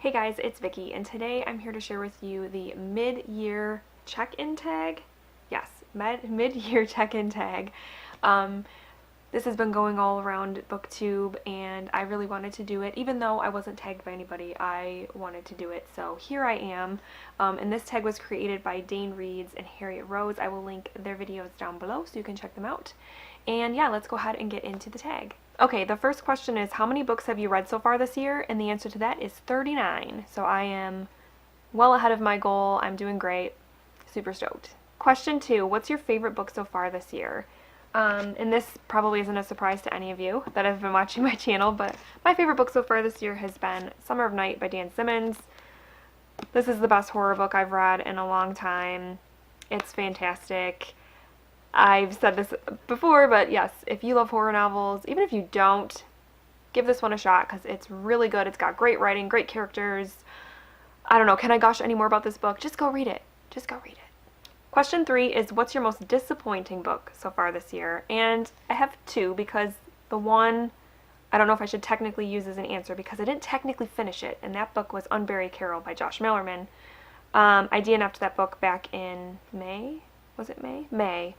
Hey guys, it's Vicky, and today I'm here to share with you the mid-year check-in tag. Yes, mid-year check-in tag. Um, this has been going all around BookTube, and I really wanted to do it. Even though I wasn't tagged by anybody, I wanted to do it. So here I am. And this tag was created by Dane Reeds and Harriet Rose. I will link their videos down below so you can check them out. And yeah, let's go ahead and get into the tag. Okay, the first question is, how many books have you read so far this year? And the answer to that is 39. So I am well ahead of my goal. I'm doing great. Super stoked. Question 2, what's your favorite book so far this year? And this probably isn't a surprise to any of you that have been watching my channel, but my favorite book so far this year has been Summer of Night by Dan Simmons. This is the best horror book I've read in a long time. It's fantastic. I've said this before, but yes, if you love horror novels, even if you don't, give this one a shot because it's really good. It's got great writing, great characters. I don't know, can I gush any more about this book? Just go read it. Just go read it. Question 3 is, what's your most disappointing book so far this year? And I have two, because the one I don't know if I should technically use as an answer because I didn't technically finish it, and that book was Unbury Carol by Josh Malerman. I DNF'd that book back in May. Was it May? May.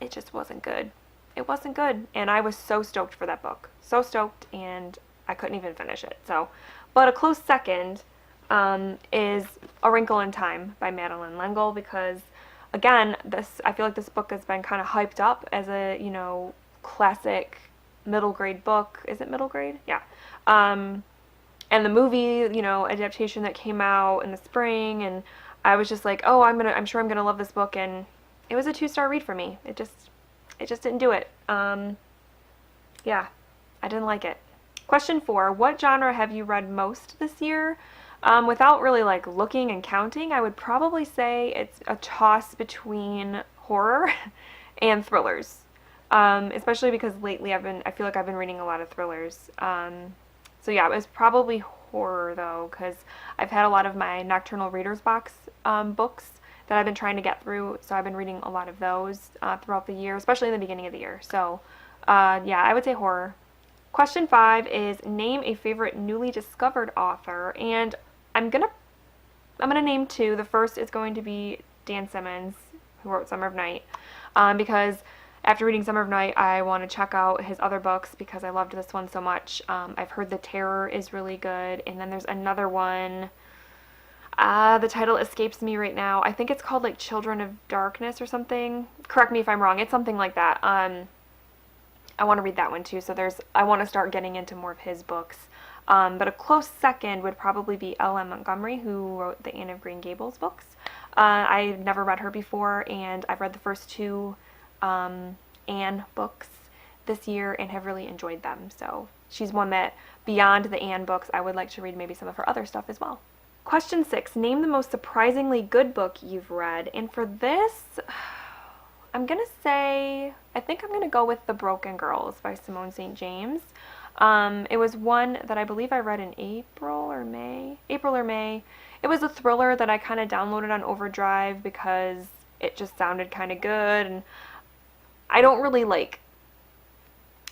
It just wasn't good. It wasn't good, and I was so stoked for that book. So stoked, and I couldn't even finish it. So, but a close second is A Wrinkle in Time by Madeleine L'Engle, because again, I feel like this book has been kind of hyped up as a, classic middle grade book. Is it middle grade? Yeah. And the movie, adaptation that came out in the spring, and I was just like, oh, I'm sure I'm gonna love this book, and it was a 2-star read for me. It just didn't do it. Yeah, I didn't like it. Question 4, what genre have you read most this year? Without really looking and counting, I would probably say it's a toss between horror and thrillers. Especially because lately I feel like I've been reading a lot of thrillers. So yeah, it was probably horror though, because I've had a lot of my Nocturnal Readers Box books that I've been trying to get through, so I've been reading a lot of those throughout the year, especially in the beginning of the year. So yeah, I would say horror. Question 5 is, name a favorite newly discovered author, and I'm gonna name two. The first is going to be Dan Simmons, who wrote Summer of Night, because after reading Summer of Night, I want to check out his other books because I loved this one so much. I've heard The Terror is really good, and then there's another one. The title escapes me right now. I think it's called Children of Darkness or something. Correct me if I'm wrong. It's something like that. I want to read that one too. So I want to start getting into more of his books. But a close second would probably be L.M. Montgomery, who wrote the Anne of Green Gables books. I've never read her before, and I've read the first two Anne books this year and have really enjoyed them. So she's one that, beyond the Anne books, I would like to read maybe some of her other stuff as well. Question 6, name the most surprisingly good book you've read. And for this, I'm going to say, I think I'm going to go with The Broken Girls by Simone St. James. It was one that I believe I read in April or May. It was a thriller that I kind of downloaded on Overdrive because it just sounded kind of good, and I don't really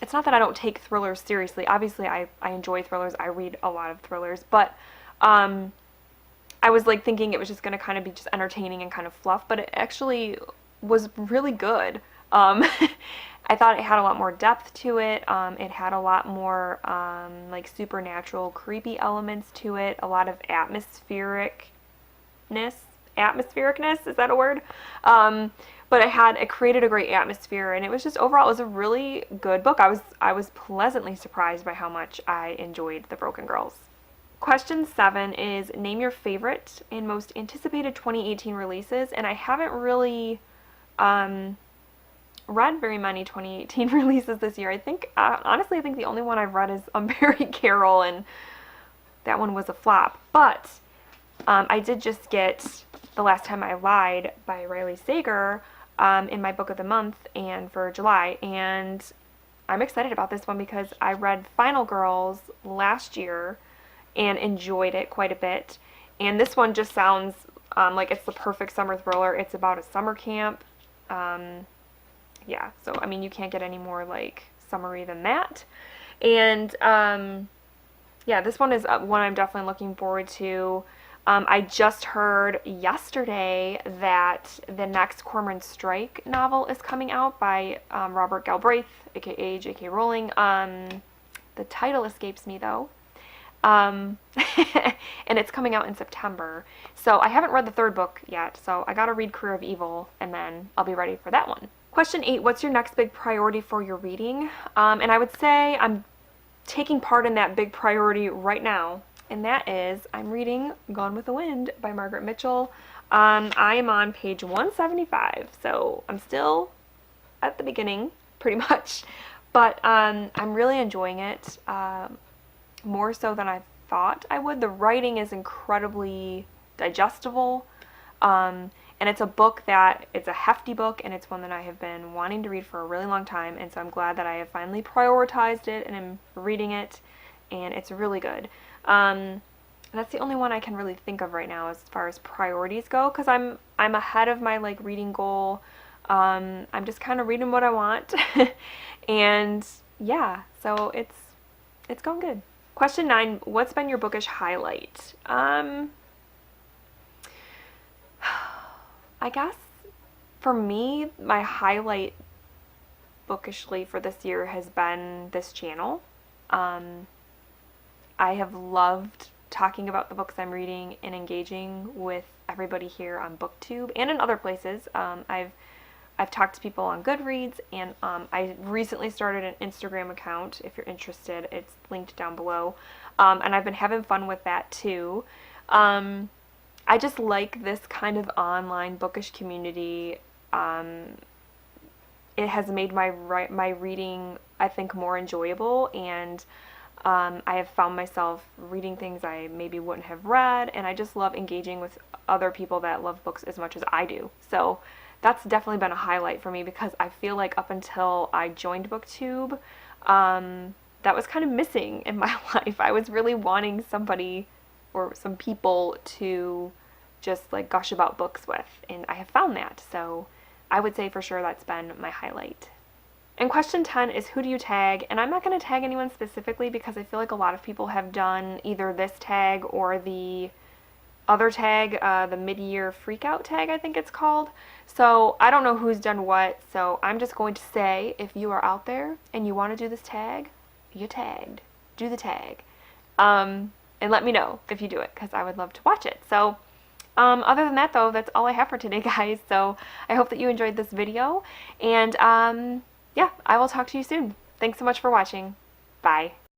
it's not that I don't take thrillers seriously. Obviously, I enjoy thrillers. I read a lot of thrillers, but I was thinking it was just going to kind of be just entertaining and kind of fluff, but it actually was really good. I thought it had a lot more depth to it. It had a lot more supernatural, creepy elements to it. A lot of atmosphericness. Atmosphericness, is that a word? But it created a great atmosphere, and it was just overall, it was a really good book. I was pleasantly surprised by how much I enjoyed The Broken Girls. Question 7 is, name your favorite and most anticipated 2018 releases, and I haven't really read very many 2018 releases this year. I think, honestly, I think the only one I've read is Unbury Carol, and that one was a flop. But I did just get The Last Time I Lied by Riley Sager in my book of the month and for July, and I'm excited about this one because I read Final Girls last year and enjoyed it quite a bit, and this one just sounds like it's the perfect summer thriller. It's about a summer camp. Yeah, so I mean, you can't get any more summery than that. And Yeah, this one is one I'm definitely looking forward to. I just heard yesterday that the next Cormoran Strike novel is coming out by Robert Galbraith, aka J.K. Rowling. The title escapes me though. Um, and it's coming out in September. So I haven't read the third book yet, so I gotta read Career of Evil, and then I'll be ready for that one. Question 8, what's your next big priority for your reading? And I would say I'm taking part in that big priority right now, and that is I'm reading Gone with the Wind by Margaret Mitchell. I am on page 175, so I'm still at the beginning, pretty much, but I'm really enjoying it, more so than I thought I would. The writing is incredibly digestible, and it's a book that, it's a hefty book, and it's one that I have been wanting to read for a really long time, and so I'm glad that I have finally prioritized it and am reading it, and it's really good. That's the only one I can really think of right now as far as priorities go, because I'm ahead of my like reading goal. I'm just kind of reading what I want, and yeah, so it's going good. Question 9, what's been your bookish highlight? I guess for me, my highlight bookishly for this year has been this channel. I have loved talking about the books I'm reading and engaging with everybody here on BookTube and in other places. I've talked to people on Goodreads, and I recently started an Instagram account. If you're interested, it's linked down below, and I've been having fun with that too. I just like this kind of online bookish community. It has made my reading, I think, more enjoyable, and I have found myself reading things I maybe wouldn't have read, and I just love engaging with other people that love books as much as I do. So that's definitely been a highlight for me, because I feel like up until I joined BookTube, that was kind of missing in my life. I was really wanting somebody or some people to just like gush about books with, and I have found that, so I would say for sure that's been my highlight. And question 10 is, who do you tag? And I'm not going to tag anyone specifically, because I feel like a lot of people have done either this tag or the other tag, the mid-year freakout tag, I think it's called. So I don't know who's done what, so I'm just going to say, if you are out there and you want to do this tag, you're tagged. Do the tag. And let me know if you do it, because I would love to watch it. So other than that though, that's all I have for today, guys. So I hope that you enjoyed this video, and yeah, I will talk to you soon. Thanks so much for watching. Bye.